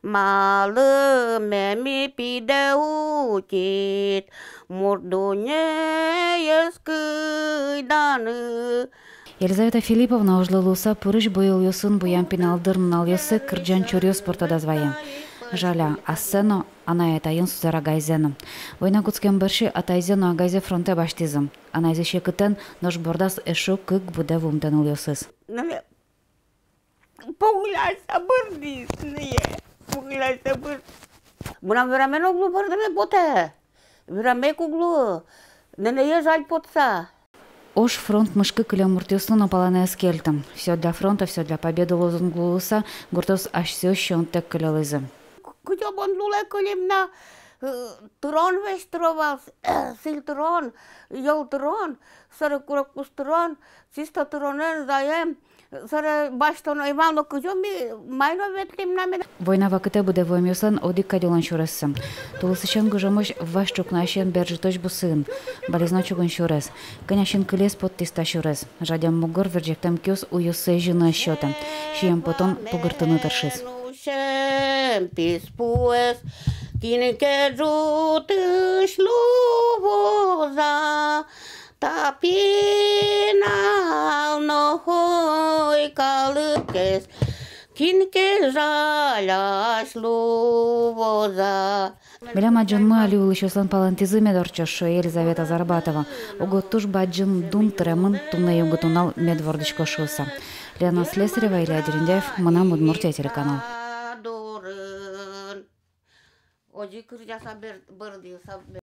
Malı memi pide ucit, murdunya eskıdanı. Елизавета Филипповна ожлылуса пырыш бойыл юсын буян пиналдырн ал юсы кырджан чорьё спорта дозваем. Жаля, а сцену она этайын сузара гайзеном. Война куцкен бърши атайзену агайзе фронте баштизым. Она изеше кытен нож бордас эшо кык буде вумтен ул юсыз. Pogulasa bărdi, pogulasa bărdi. Buna vreme nu glu bărdi ne pote. Vreme cu glu. Ne e жаль potsa. Ош фронт мышкы кылем муртюсну напалане скельтом. Все для фронта, все для победы лозунг луса. Гуртос аж все щонтек кылелызы. Кучо бонлуле кылем на трон вестровал, сил трон, йол трон, сара куракус трон, систа тронен заем. Война вакыты буде воймюсан одик кадилан шуресым. Тулысышан гужамыш ваш чукнашен бержиточ бусын. Болезночугун шурес. Коняшен кылес под тиста шурес. Жадям мугор верджектем кюс уюсы жина счетом. Шием потом пугыртыны торшис. Tapinal nohoi kalukes, kinke жаляш лувоза. Беляма джанмы али улышослан палантизыме дорчошо Елизавета Зарбатова. Уготтуш баджын дун тремын тумна югутунал медвордышко шуса. Лена Слесарева, Илья Дерендяев, Мына Удмуртия телеканал.